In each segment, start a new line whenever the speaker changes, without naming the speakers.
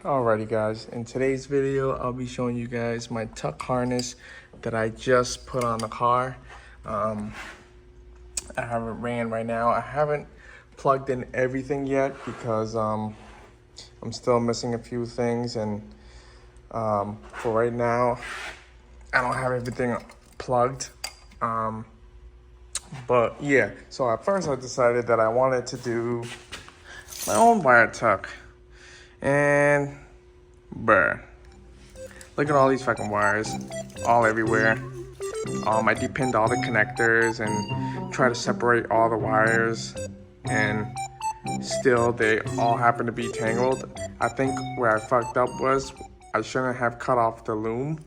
Alrighty guys, in today's video I'll be showing you guys my tuck harness that I just put on the car. I have it ran right now. I haven't plugged in everything yet because I'm still missing a few things, and for right now I don't have everything plugged. But yeah, so at first I decided that I wanted to do my own wire tuck. And bruh, look at all these fucking wires all everywhere. I depinned all the connectors and try to separate all the wires, and still they all happen to be tangled. I think where I fucked up was I shouldn't have cut off the loom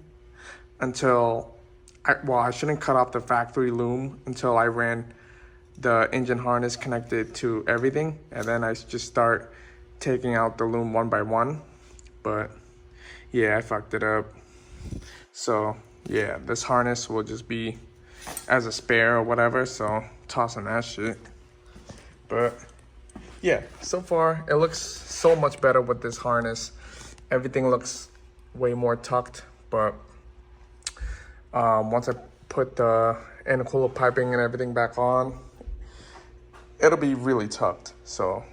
until I shouldn't cut off the factory loom until I ran the engine harness connected to everything, and then I just start taking out the loom one by one. But yeah, I fucked it up. So yeah, this harness will just be as a spare or whatever, so tossing that shit. But yeah, so far it looks so much better with this harness. Everything looks way more tucked, but once I put the intercooler piping and everything back on, it'll be really tucked. So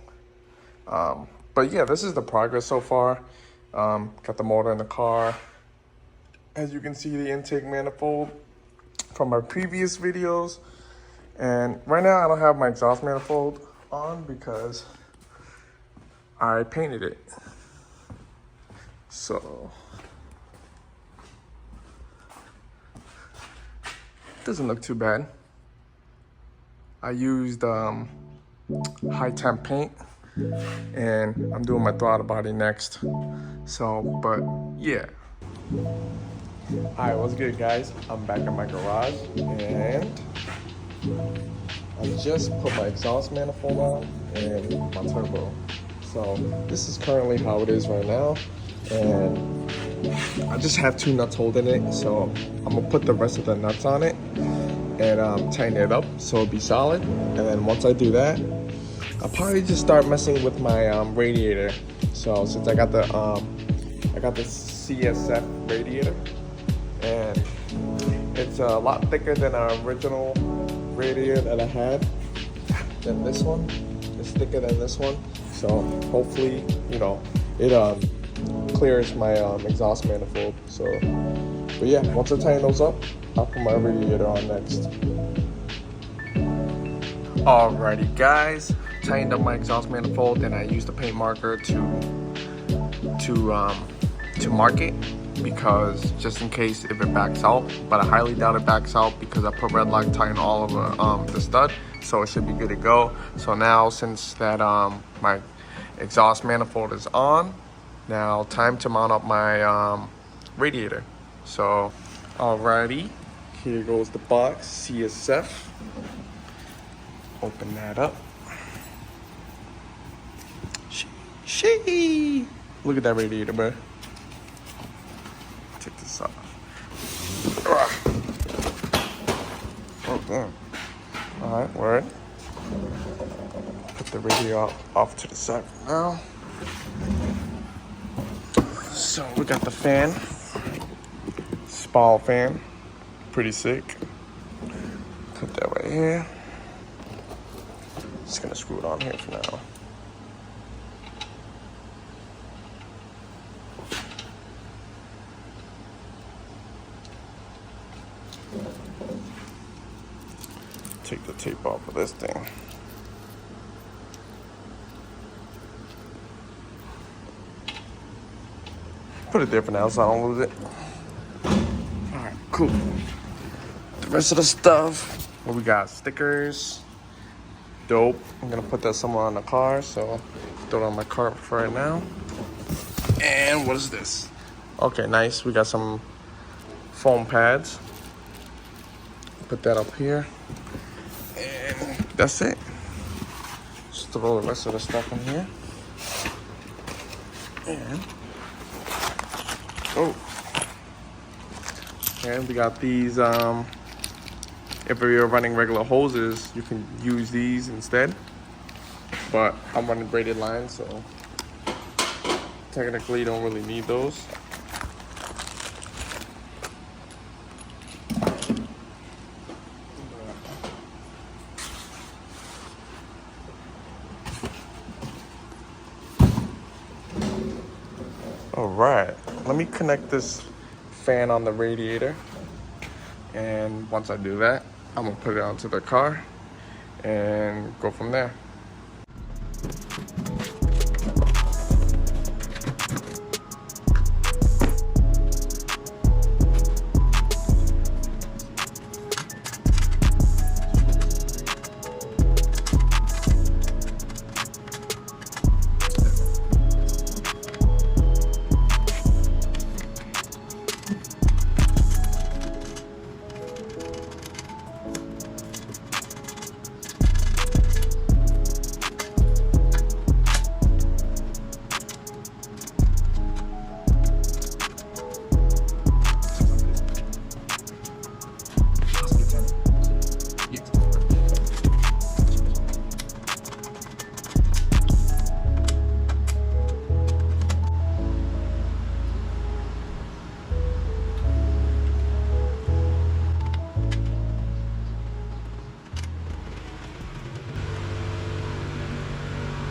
but yeah, this is the progress so far. Got the motor in the car. As you can see, the intake manifold from my previous videos. And right now I don't have my exhaust manifold on because I painted it. So it doesn't look too bad. I used high temp paint, and I'm doing my throttle body next. So, but yeah. Alright, what's good guys? I'm back in my garage, and I just put my exhaust manifold on and my turbo. So this is currently how it is right now, and I just have two nuts holding it. So I'm gonna put the rest of the nuts on it and tighten it up so it'll be solid. And then once I do that, I'll probably just start messing with my radiator. So since I got the CSF radiator, and it's a lot thicker than our original radiator that I had. Than this one, it's thicker than this one. So hopefully, you know, it clears my exhaust manifold. So, but yeah, once I tighten those up, I'll put my radiator on next. Alrighty guys, tightened up my exhaust manifold, and I used a paint marker to mark it, because just in case if it backs out, but I highly doubt it backs out because I put red Loctite in all over the stud, so it should be good to go. So now since that my exhaust manifold is on, now time to mount up my radiator. So alrighty, here goes the box, CSF. Open that up. Shee! Look at that radiator, bro. Take this off. Oh, damn. Alright, word. Put the radiator off to the side for now. So we got the fan. Spall fan. Pretty sick. Put that right here. Just gonna screw it on here for now. Take the tape off of this thing. Put it there for now so I don't lose it. Alright, cool. The rest of the stuff, what we got? Stickers. Dope. I'm gonna put that somewhere on the car, so throw it on my car for right now. And what is this? Okay, nice. We got some foam pads. Put that up here. And that's it. Just throw the rest of the stuff in here. And oh, and we got these If you're running regular hoses, you can use these instead. But I'm running braided lines, so technically you don't really need those. All right, let me connect this fan on the radiator. And once I do that, I'm gonna put it onto the car and go from there.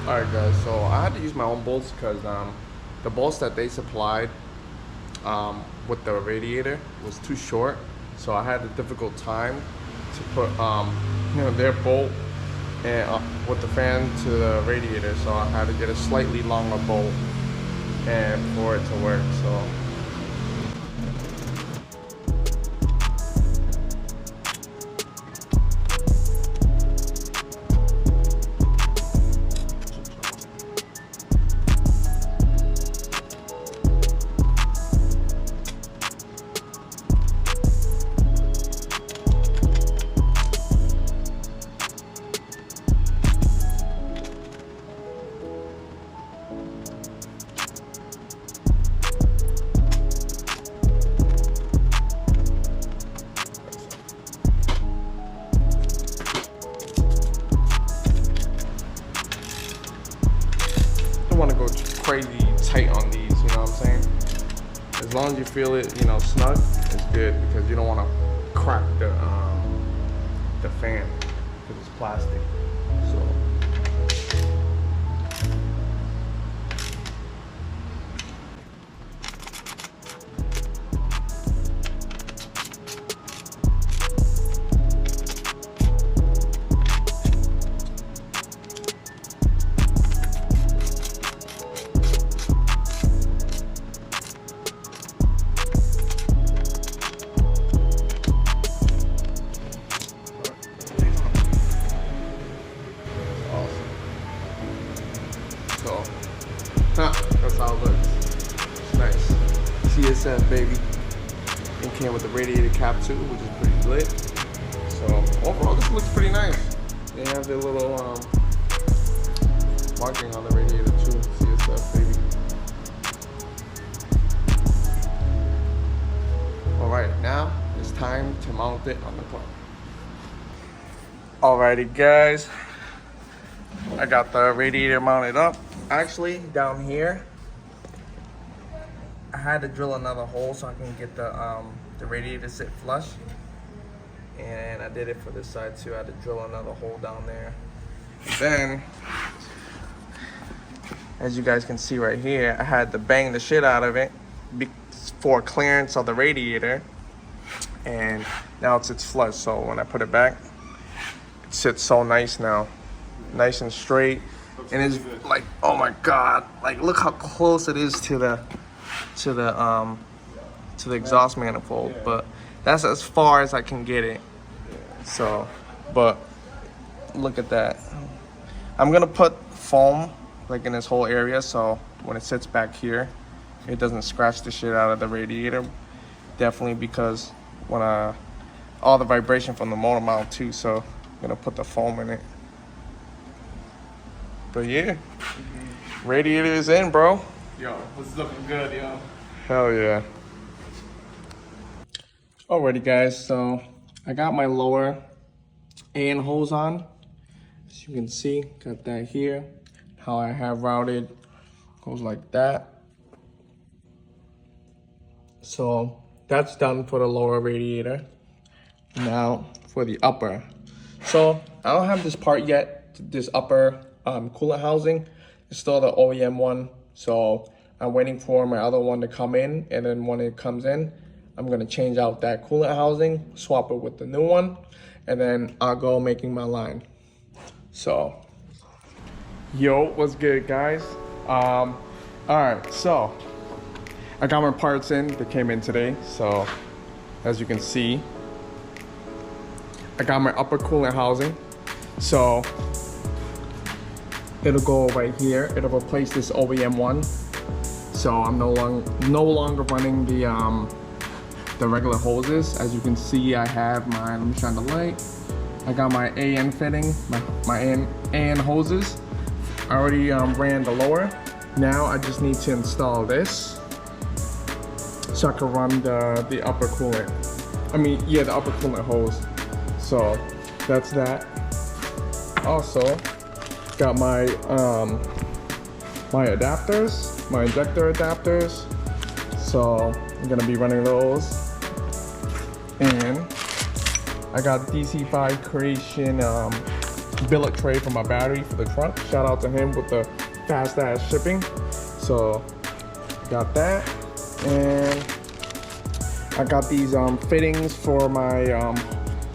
Alright guys, so I had to use my own bolts because the bolts that they supplied with the radiator was too short, so I had a difficult time to put their bolt and with the fan to the radiator, so I had to get a slightly longer bolt and for it to work. So want to go crazy tight on these, you know what I'm saying? As long as you feel it, snug, it's good, because you don't want to crack the fan because it's plastic. So that's how it looks. It's nice. CSF, baby. It came with the radiator cap too, which is pretty lit. So overall, this looks pretty nice. They have their little marking on the radiator too. CSF, baby. All right, now it's time to mount it on the car. Alrighty, guys. I got the radiator mounted up. Actually, down here, I had to drill another hole so I can get the radiator to sit flush. And I did it for this side too. I had to drill another hole down there. Then, as you guys can see right here, I had to bang the shit out of it for clearance of the radiator. And now it sits flush. So when I put it back, it sits so nice now. Nice and straight. And it's like, oh my god, like look how close it is to the exhaust manifold. But that's as far as I can get it. So, but look at that. I'm gonna put foam like in this whole area, so when it sits back here, it doesn't scratch the shit out of the radiator. Definitely, because when all the vibration from the motor mount too, so I'm gonna put the foam in it. But yeah, radiator is in, bro.
Yo, this is looking good, yo.
Hell yeah. Alrighty, guys, so I got my lower AN hose on. As you can see, got that here. How I have routed goes like that. So that's done for the lower radiator. Now for the upper. So I don't have this part yet, this upper coolant housing. It's still the OEM one. So I'm waiting for my other one to come in, and then when it comes in, I'm gonna change out that coolant housing, swap it with the new one, and then I'll go making my line. So, yo, what's good, guys? All right, so I got my parts in. They came in today. So, as you can see, I got my upper coolant housing. So it'll go right here. It'll replace this OEM one. So I'm no longer running the regular hoses. As you can see, I have my, let me shine the light. I got my AN fitting, my AN hoses. I already ran the lower. Now I just need to install this so I can run the upper coolant. I mean, yeah, the upper coolant hose. So that's that. Also, got my my adapters, my injector adapters. So I'm gonna be running those. And I got DC5 Creation billet tray for my battery for the truck. Shout out to him with the fast ass shipping. So got that. And I got these fittings for my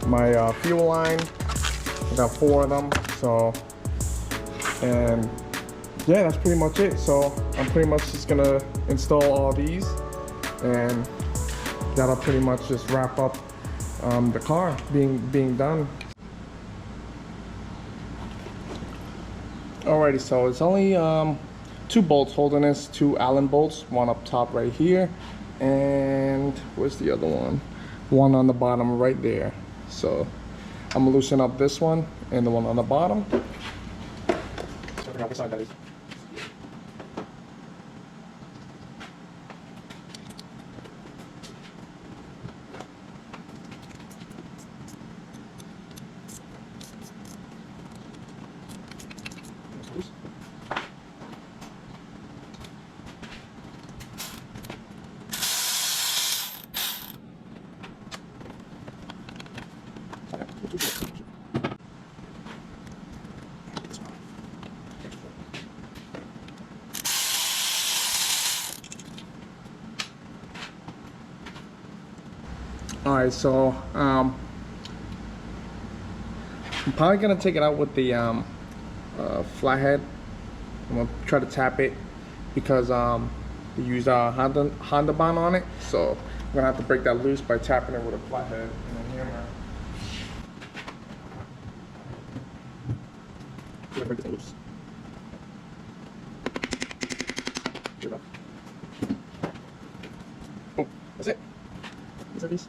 my fuel line. I got 4 of them. So, and yeah, that's pretty much it. So I'm pretty much just gonna install all these, and that'll pretty much just wrap up the car being done. Alrighty, so it's only 2 bolts holding this, 2 Allen bolts, one up top right here, and where's the other one? One on the bottom right there. So I'm gonna loosen up this one and the one on the bottom. So I forgot what side that is. All right, so I'm probably gonna take it out with the flathead. I'm gonna try to tap it because we use Honda bond on it, so I'm gonna have to break that loose by tapping it with a flathead and a hammer. Break it loose. Oh, that's it. Surface.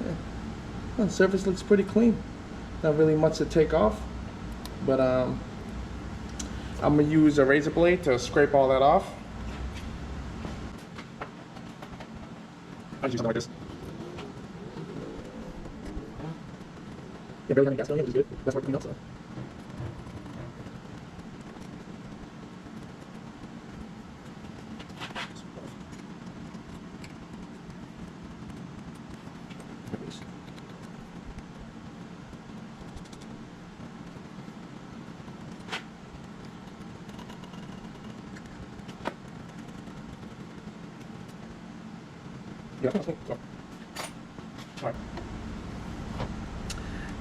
Yeah. The surface looks pretty clean. Not really much to take off, but I'm gonna use a razor blade to scrape all that off. I use something like this. Yeah, barely having gas going in, which is good. That's what clean up, so. Yeah, that's cool. Alright.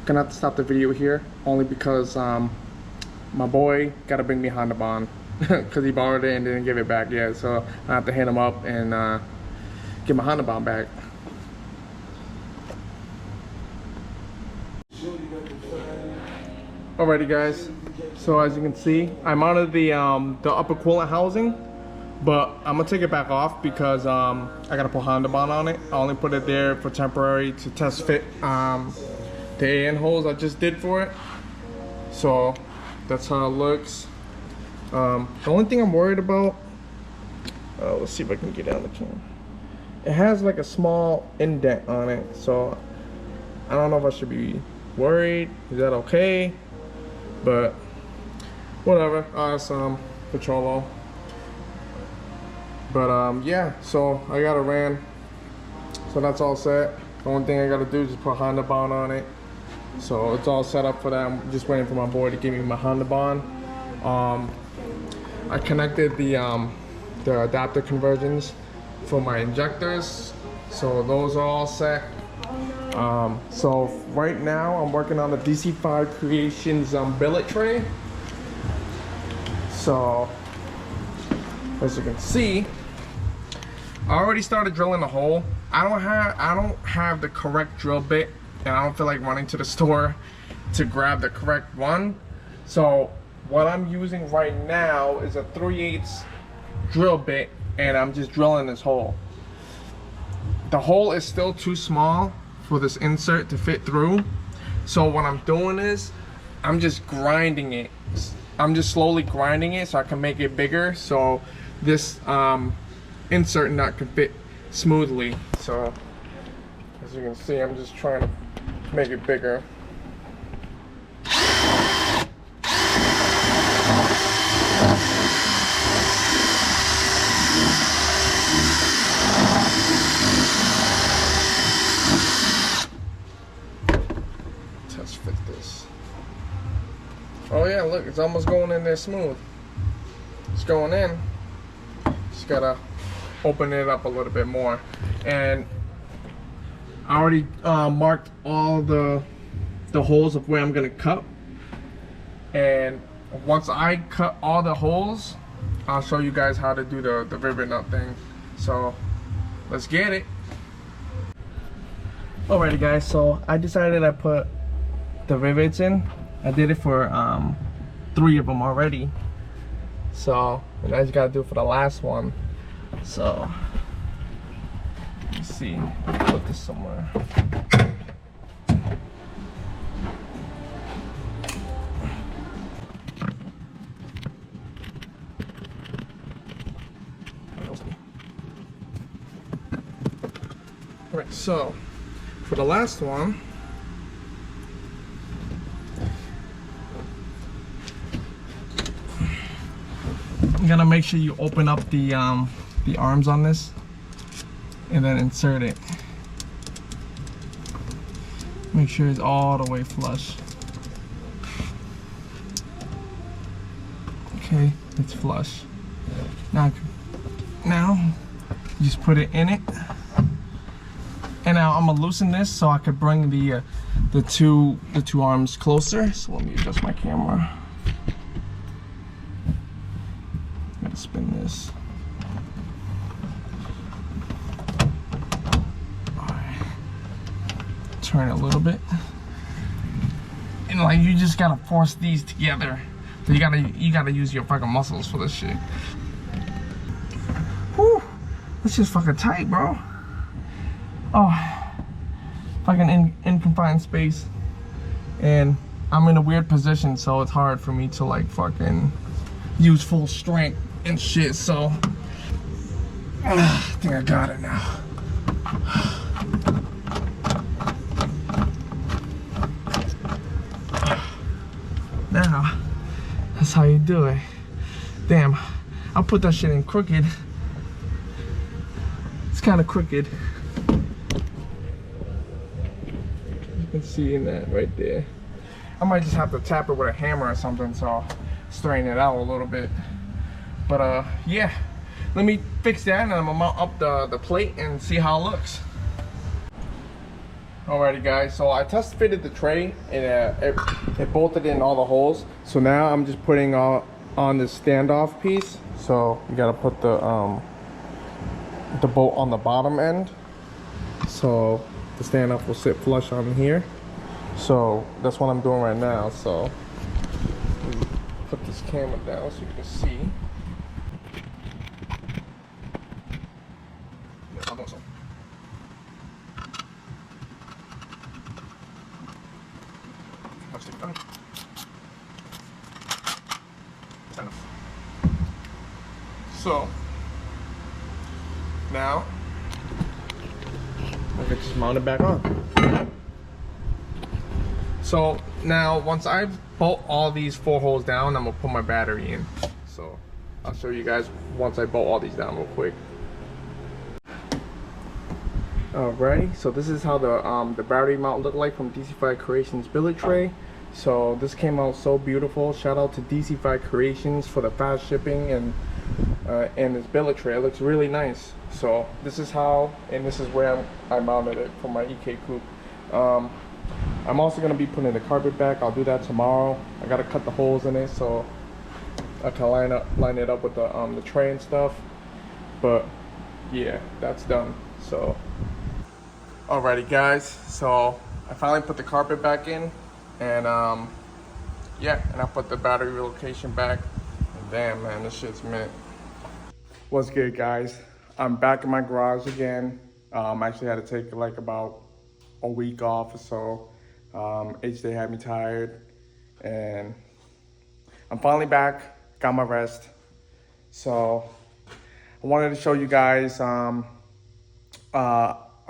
Gonna have to stop the video here, only because my boy gotta bring me Honda bond because he borrowed it and didn't give it back yet. So I have to hit him up and get my Honda bond back. Alrighty, guys. So as you can see, I mounted the upper coolant housing. But I'm gonna take it back off because I gotta put Honda bond on it. I only put it there for temporary to test fit the AN holes I just did for it. So that's how it looks. The only thing I'm worried about, let's see if I can get out of the camera. It has like a small indent on it, so I don't know if I should be worried. Is that okay? But whatever. Some pocholo. But yeah, so I got a ran. So that's all set. The only thing I gotta do is just put Honda bond on it. So it's all set up for that. I'm just waiting for my boy to give me my Honda bond. I connected the adapter conversions for my injectors. So those are all set. So right now I'm working on the DC5 Creations billet tray. So as you can see, I already started drilling the hole. I don't have the correct drill bit, and I don't feel like running to the store to grab the correct one. So what I'm using right now is a 3/8 drill bit, and I'm just drilling this hole. The hole is still too small for this insert to fit through. So what I'm doing is I'm just grinding it. I'm just slowly grinding it so I can make it bigger, so this insert nut can fit smoothly. So as you can see, I'm just trying to make it bigger. Test fit this. Oh yeah, look, it's almost going in there smooth. It's going in. Just gotta open it up a little bit more. And I already marked all the holes of where I'm gonna cut. And once I cut all the holes, I'll show you guys how to do the rivet nut thing. So let's get it. Alrighty guys, so I decided I put the rivets in. I did it for 3 of them already. So and I just gotta do it for the last one. So let's see, put this somewhere. Alright, so for the last one, you gotta make sure you open up the arms on this and then insert it. Make sure it's all the way flush. Okay, it's flush. Now you just put it in it. And now I'm gonna loosen this so I could bring the two arms closer. So let me adjust my camera. I'm gonna spin this. Alright. Turn it a little bit. And like you just gotta force these together. So you gotta use your fucking muscles for this shit. Whew, that's just fucking tight, bro. Oh, fucking in confined space, and I'm in a weird position, so it's hard for me to like fucking use full strength and shit. So I think I got it now. Now that's how you do it. Damn, I'll put that shit in crooked. It's kind of crooked. You can see in that right there. I might just have to tap it with a hammer or something, so I'll straighten it out a little bit. But yeah, let me fix that and I'm gonna mount up the plate and see how it looks. Alrighty guys, so I test fitted the tray and it bolted in all the holes. So now I'm just putting on this standoff piece. So you gotta put the bolt on the bottom end. So the standoff will sit flush on here. So that's what I'm doing right now. So put this camera down so you can see. So now I can just mount it back on. So now once I bolt all these 4 holes down, I'm gonna put my battery in. So I'll show you guys once I bolt all these down real quick. Alrighty, so this is how the battery mount looked like from DC5 Creations billet tray. So this came out so beautiful. Shout out to DC5 Creations for the fast shipping and this billet tray. It looks really nice. So this is how, and this is where I mounted it for my EK coupe. I'm also gonna be putting the carpet back. I'll do that tomorrow. I gotta cut the holes in it so I can line it up with the tray and stuff. But yeah, that's done. So alrighty guys, so I finally put the carpet back in, and yeah, and I put the battery relocation back, and damn man, this shit's mint. What's good guys? I'm back in my garage again. I actually had to take like about a week off or so. H-Day had me tired, and I'm finally back, got my rest. So I wanted to show you guys a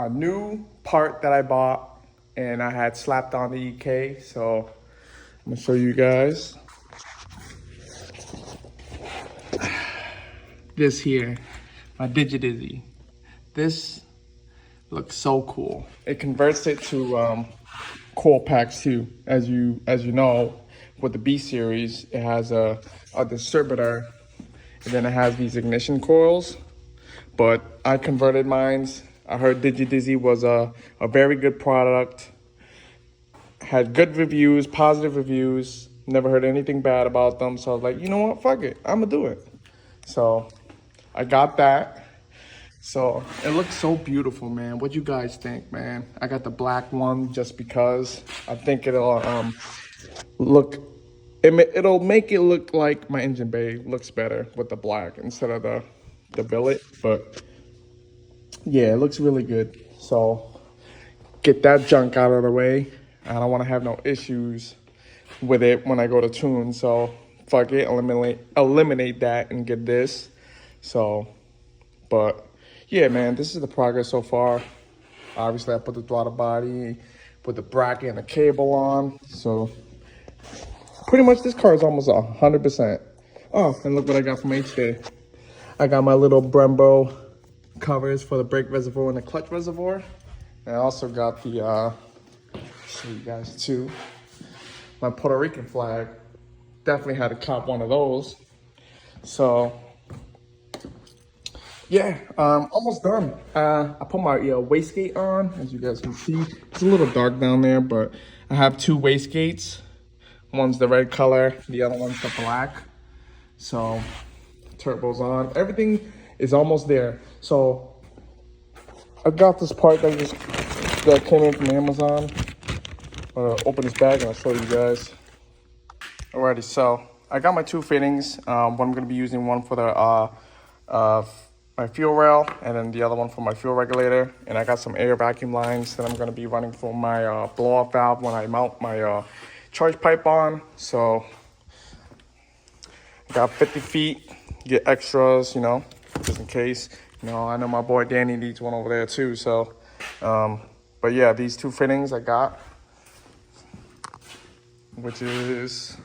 new part that I bought and I had slapped on the EK. So I'm gonna show you guys. This here, my Digidizzy. This looks so cool. It converts it to coil packs too. As you know, with the B series, it has a distributor, and then it has these ignition coils. But I converted mines. I heard Digidizzy was a very good product. Had good reviews, positive reviews. Never heard anything bad about them. So I was like, you know what, fuck it, I'm gonna do it. So I got that. So it looks so beautiful, man. What you guys think, man? I got the black one just because I think it'll it'll make it look like my engine bay looks better with the black instead of the billet. But yeah, it looks really good. So get that junk out of the way. I don't want to have no issues with it when I go to tune. So fuck it, eliminate that and get this. So, but yeah, man, this is the progress so far. Obviously, I put the throttle body, put the bracket and the cable on. So pretty much this car is almost 100%. Oh, and look what I got from H-Day. I got my little Brembo covers for the brake reservoir and the clutch reservoir. And I also got the, show you guys too, my Puerto Rican flag. Definitely had to cop one of those. So yeah, almost done. I put my wastegate on, as you guys can see. It's a little dark down there, but I have 2 wastegates. One's the red color, the other one's the black. So turbo's on. Everything is almost there. So I got this part that came in from Amazon. I'm gonna open this bag and I'll show you guys. Alrighty, so I got my 2 fittings. One I'm gonna be using one for the my fuel rail, and then the other one for my fuel regulator. And I got some air vacuum lines that I'm gonna be running for my blow-off valve when I mount my charge pipe on. So I got 50 feet, get extras, you know, just in case. You know, I know my boy Danny needs one over there too. So, but yeah, these 2 fittings I got, which is,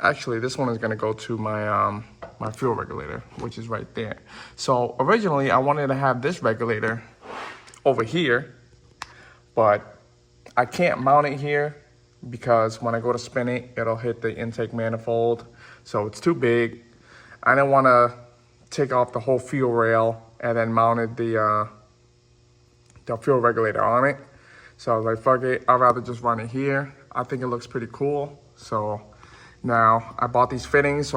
actually this one is gonna go to my my fuel regulator, which is right there. So originally I wanted to have this regulator over here, but I can't mount it here because when I go to spin it, it'll hit the intake manifold. So it's too big. I didn't want to take off the whole fuel rail and then mounted the fuel regulator on it. So I was like, fuck it, I'd rather just run it here. I think it looks pretty cool. So now I bought these fittings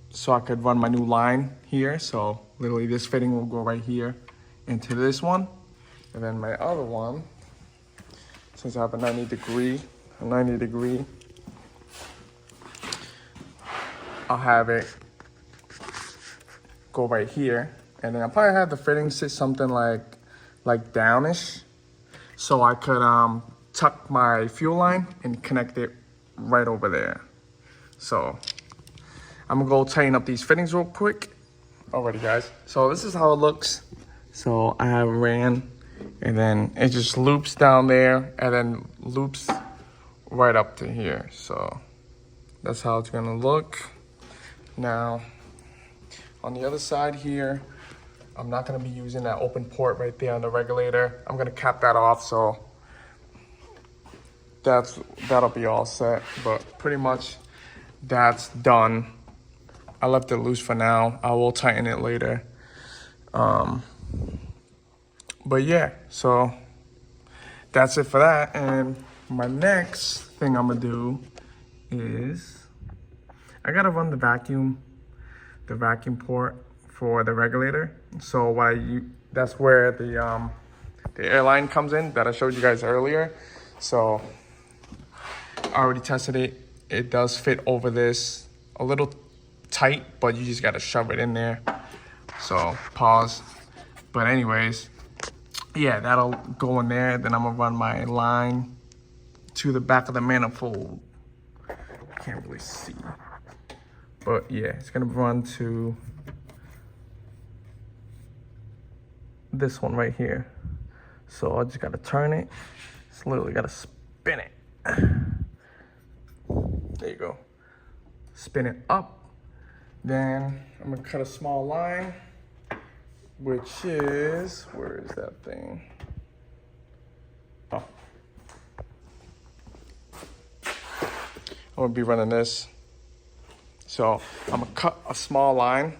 so I could run my new line here. So literally this fitting will go right here into this one. And then my other one, since I have a 90 degree, I'll have it go right here. And then I'll probably have the fitting sit something like downish, so I could tuck my fuel line and connect it right over there. So I'm gonna go tighten up these fittings real quick. Alrighty guys, so this is how it looks. So I have ran And then it just loops down there and then loops right up to here. So that's how it's gonna look. Now, on the other side here, I'm not gonna be using that open port right there on the regulator. I'm gonna cap that off, so that'll be all set. But pretty much that's done. I left it loose for now. I will tighten it later. But yeah, so that's it for that. And my next thing I'm gonna do is I gotta run the vacuum port for the regulator. So that's where the airline comes in that I showed you guys earlier. So I already tested it. It does fit over this a little tight, but you just gotta shove it in there. So pause. But anyways, yeah, that'll go in there. Then I'm gonna run my line to the back of the manifold. Can't really see. But yeah, it's gonna run to this one right here. So I just gotta turn it. It's literally gotta spin it. There you go. Spin it up. Then I'm gonna cut a small line, which is, where is that thing? Oh. I'm gonna be running this. So I'm gonna cut a small line.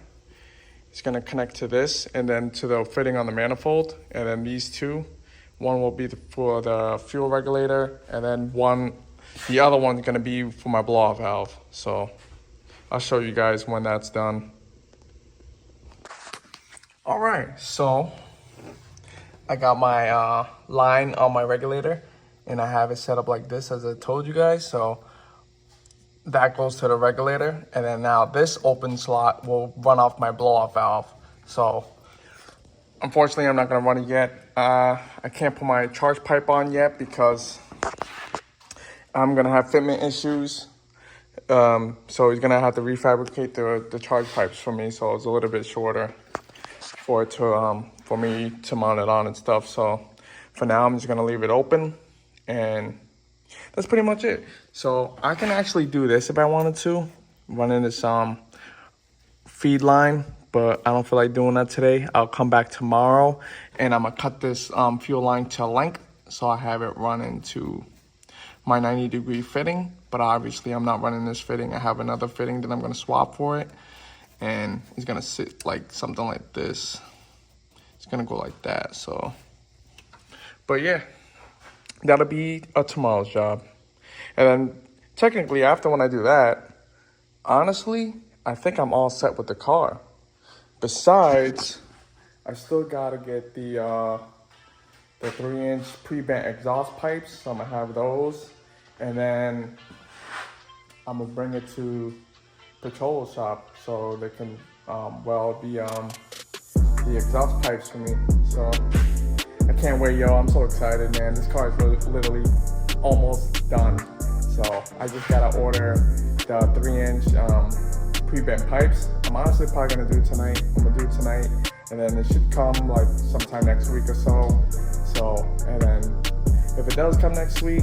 It's gonna connect to this and then to the fitting on the manifold. And then these two, one will be for the fuel regulator, and then the other one's gonna be for my blow-off valve. So I'll show you guys when that's done. All right, so I got my line on my regulator and I have it set up like this as I told you guys. So that goes to the regulator, and then now this open slot will run off my blow-off valve. So unfortunately, I'm not gonna run it yet. I can't put my charge pipe on yet because I'm gonna have fitment issues. So he's gonna have to refabricate the charge pipes for me, so it's a little bit shorter for it to for me to mount it on and stuff. So for now, I'm just gonna leave it open, and that's pretty much it. So I can actually do this if I wanted to, running this feed line, but I don't feel like doing that today. I'll come back tomorrow and I'm gonna cut this fuel line to length so I have it run into my 90-degree fitting. But obviously I'm not running this fitting. I have another fitting that I'm gonna swap for it, and it's gonna sit like something like this. It's gonna go like that. So, but yeah, that'll be a tomorrow's job. And then technically after when I do that, honestly, I think I'm all set with the car. Besides, I still gotta get the 3-inch pre-bent exhaust pipes. So I'm gonna have those. And then I'm gonna bring it to pocholo shop so they can weld the exhaust pipes for me. So I can't wait, yo. I'm so excited, man. This car is literally almost done. So I just gotta order the 3-inch pre-bent pipes. I'm honestly probably gonna do it tonight. I'm gonna do it tonight, and then it should come like sometime next week or so. And then if it does come next week,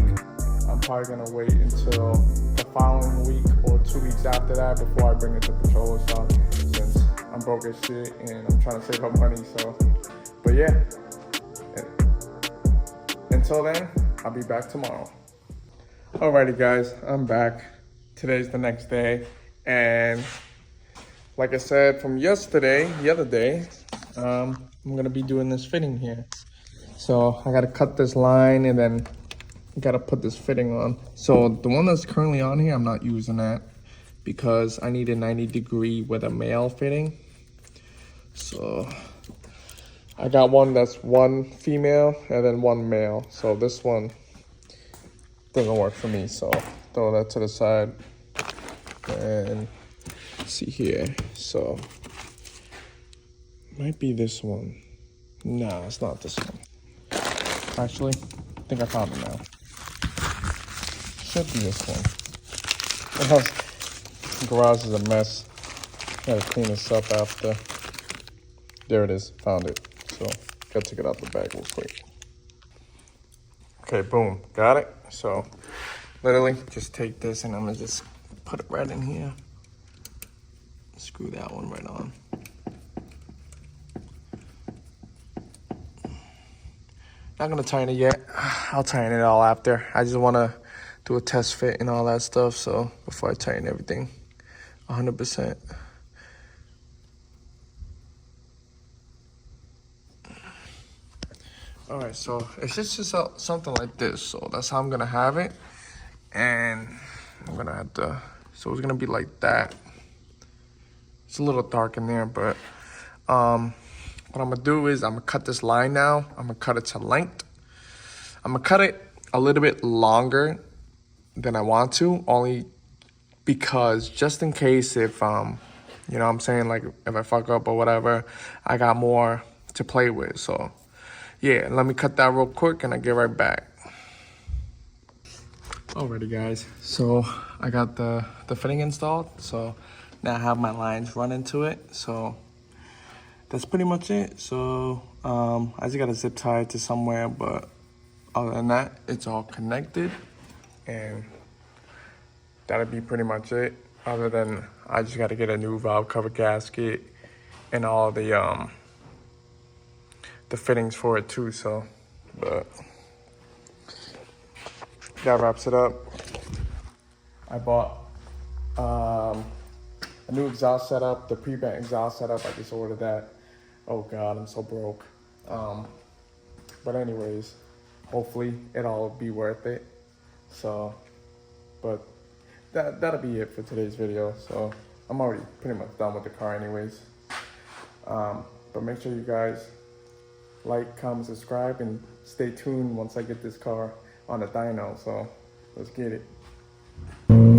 I'm probably gonna wait until the following week or 2 weeks after that before I bring it to pocholo shop, since I'm broke as shit and I'm trying to save up money. So, but yeah. Until then, I'll be back tomorrow. Alrighty guys, I'm back. Today's the next day, and like I said from yesterday, the other day, I'm gonna be doing this fitting here. So I gotta cut this line and then gotta put this fitting on. So the one that's currently on here, I'm not using that because I need a 90-degree with a male fitting. So I got one that's one female and then one male. So this one doesn't work for me. So throw that to the side and see here. So might be this one. No, it's not this one. Actually, I think I found it now. Should be this one. The garage is a mess. Gotta clean this up after. There it is. Found it. So Gotta take it out the bag real quick. Okay, boom, got it. So literally just take this and I'm gonna just put it right in here. Screw that one right on. Not gonna tighten it yet. I'll tighten it all after. I just wanna do a test fit and all that stuff. So before I tighten everything 100%. All right, so it's just something like this. So that's how I'm gonna have it. And I'm gonna have to, so it's gonna be like that. It's a little dark in there, but what I'm gonna do is I'm gonna cut this line now. I'm gonna cut it to length. I'm gonna cut it a little bit longer than I want to, only because just in case if, you know what I'm saying, like if I fuck up or whatever, I got more to play with. So yeah, let me cut that real quick and I'll get right back. Alrighty guys, so I got the fitting installed. So now I have my lines run into it. So that's pretty much it. So I just got to zip tie it to somewhere, but other than that, it's all connected and that'll be pretty much it. Other than I just got to get a new valve cover gasket and all the fittings for it too. So, but that wraps it up. I bought a new exhaust setup, the pre-bent exhaust setup. I just ordered that. Oh God, I'm so broke. But anyways, hopefully it'll be worth it. So, but that'll be it for today's video. So I'm already pretty much done with the car anyways. But make sure you guys like, comment, subscribe, and stay tuned once I get this car on the dyno. So let's get it.